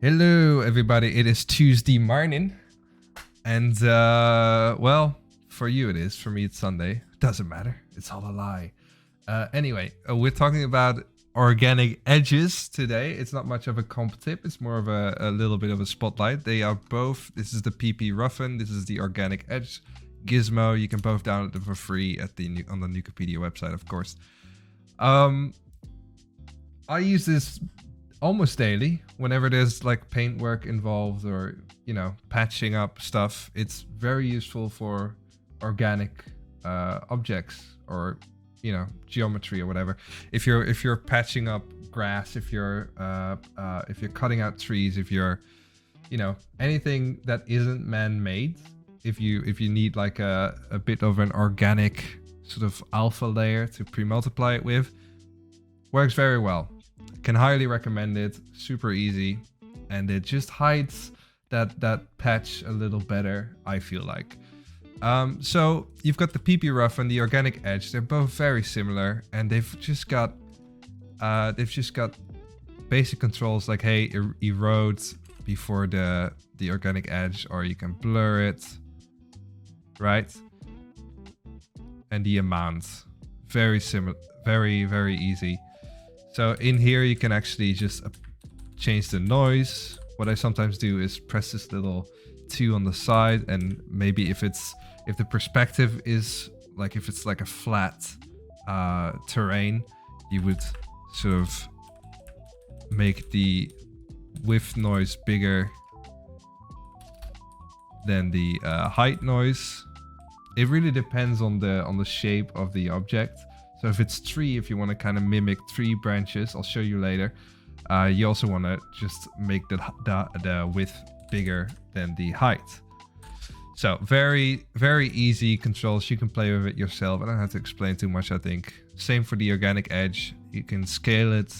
Hello, everybody. It is Tuesday morning, and well, for you it is. For me, it's Sunday. Doesn't matter. It's all a lie. Anyway, we're talking about organic edges today. It's not much of a comp tip. It's more of a little bit of a spotlight. They are both. This is the PP Ruffin. This is the organic edge gizmo. You can both download them for free at on the Nukipedia website, of course. I use this almost daily whenever there's like paint work involved or patching up stuff. It's very useful for organic objects or geometry or whatever. If you're patching up grass, if you're cutting out trees, if you're anything that isn't man-made, if you need like a bit of an organic sort of alpha layer to pre-multiply it with, works very well. Can highly recommend it. Super easy, and it just hides that patch a little better, I feel like. So you've got the PP Rough and the Organic Edge. They're both very similar, and they've just got basic controls like, hey, erode before the Organic Edge, or you can blur it, right? And the amount, very similar, very easy. So in here you can actually just change the noise. What I sometimes do is press this little 2 on the side, and maybe if the perspective is like, if it's like a flat terrain, you would sort of make the width noise bigger than the height noise. It really depends on the shape of the object. So if it's tree, if you want to kind of mimic tree branches, I'll show you later. You also want to just make the width bigger than the height. So very easy controls. You can play with it yourself. I don't have to explain too much, I think. Same for the Organic Edge. You can scale it.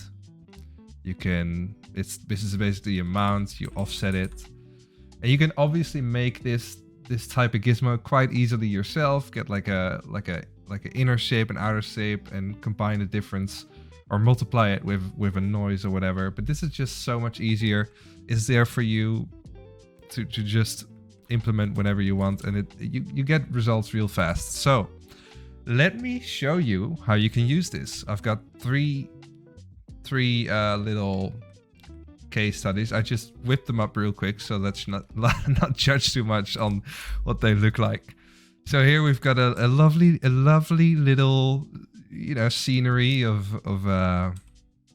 This is basically amount. You offset it, and you can obviously make this type of gizmo quite easily yourself. Get like an inner shape and outer shape and combine the difference or multiply it with a noise or whatever. But this is just so much easier. It's there for you to just implement whenever you want, and you get results real fast. So let me show you how you can use this. I've got three little case studies. I just whipped them up real quick, so let's not judge too much on what they look like. So here we've got a lovely little scenery of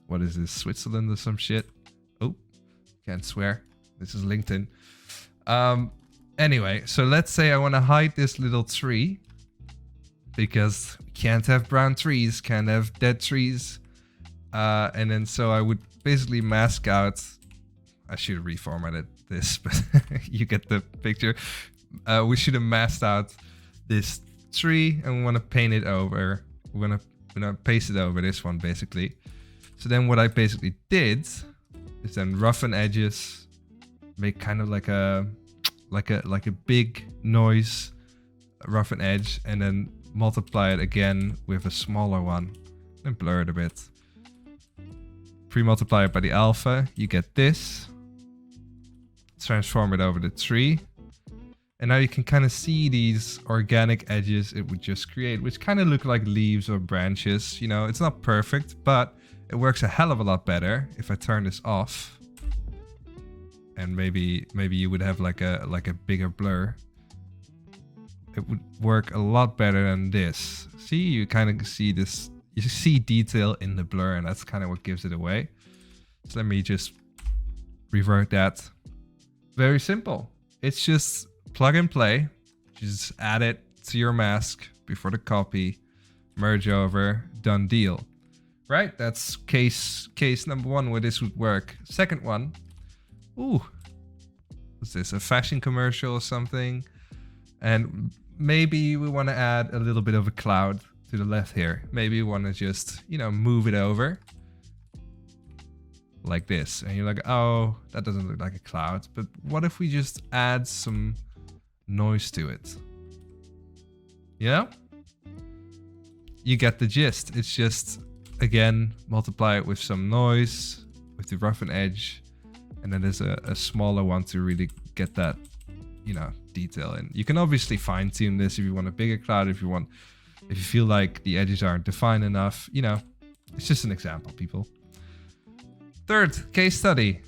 what is this, Switzerland or some shit. Oh, can't swear. This is LinkedIn. Anyway, so let's say I want to hide this little tree, because we can't have brown trees, can't have dead trees. And then so I would basically mask out. I should have reformatted this, but you get the picture. We should have masked out this tree, and we want to paint it over. We're gonna paste it over this one basically. So then what I basically did is then roughen edges, make kind of like a big noise roughen edge, and then multiply it again with a smaller one and blur it a bit. Pre-multiply it by the alpha, you get this. Transform it over the tree. And now you can kind of see these organic edges it would just create, which kind of look like leaves or branches. It's not perfect, but it works a hell of a lot better if I turn this off. And maybe you would have like a bigger blur. It would work a lot better than this. See, you kind of see this. You see detail in the blur, and that's kind of what gives it away. So let me just revert that. Very simple. It's just plug and play. You just add it to your mask before the copy, merge over, done deal. Right? That's case number 1 where this would work. Second one. Ooh. What's this? A fashion commercial or something? And maybe we want to add a little bit of a cloud to the left here. Maybe we want to just, move it over like this. And you're like, oh, that doesn't look like a cloud. But what if we just add some noise to it? You get the gist. It's just, again, multiply it with some noise, with the roughen edge, And then there's a smaller one to really get that, you know, detail in. You can obviously fine tune this if you want a bigger cloud, if you feel like the edges aren't defined enough, you know, it's just an example, people. Third case study.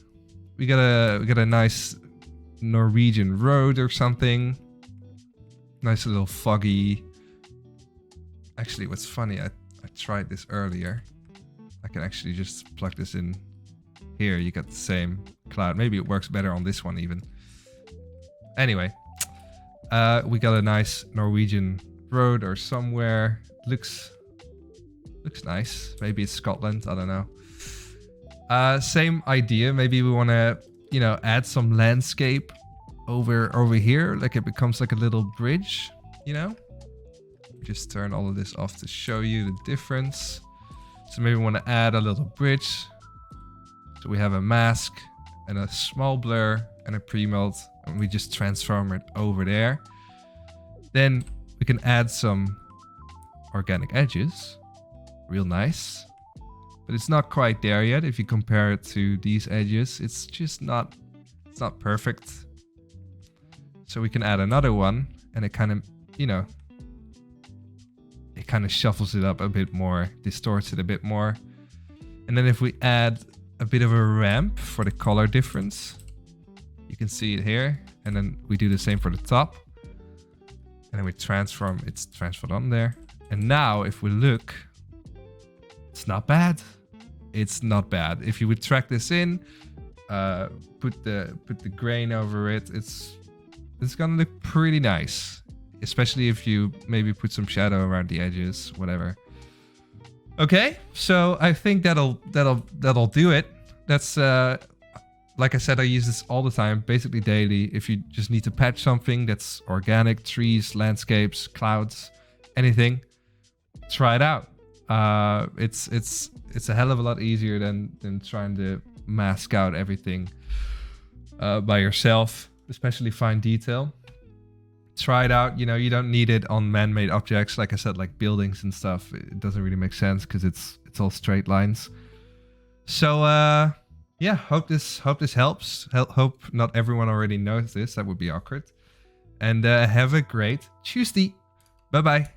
We got a nice Norwegian road or something. Nice little foggy. Actually, what's funny, I tried this earlier. I can actually just plug this in here. You got the same cloud. Maybe it works better on this one even. Anyway, we got a nice Norwegian road or somewhere. Looks nice. Maybe it's Scotland. I don't know. Same idea. Maybe we want to, you know, add some landscape over here. Like it becomes like a little bridge, you know. Just turn all of this off to show you the difference. So maybe we want to add a little bridge. So we have a mask and a small blur and a pre-melt, and we just transform it over there. Then we can add some organic edges. Real nice. But it's not quite there yet. If you compare it to these edges, it's just not, it's not perfect. So we can add another one, and it kind of, you know, it kind of shuffles it up a bit more, distorts it a bit more. And then if we add a bit of a ramp for the color difference, you can see it here. And then we do the same for the top. And then we transform, it's transferred on there. And now if we look, it's not bad. It's not bad. If you would track this in, put the grain over it, it's gonna look pretty nice. Especially if you maybe put some shadow around the edges, whatever. Okay, so I think that'll do it. That's like I said, I use this all the time, basically daily. If you just need to patch something that's organic, trees, landscapes, clouds, anything, try it out. It's a hell of a lot easier than trying to mask out everything by yourself, especially fine detail. Try it out. You know, you don't need it on man-made objects, like I said, like buildings and stuff. It doesn't really make sense because it's all straight lines. So yeah, hope this helps. Hope not everyone already knows this. That would be awkward. And have a great Tuesday. Bye bye.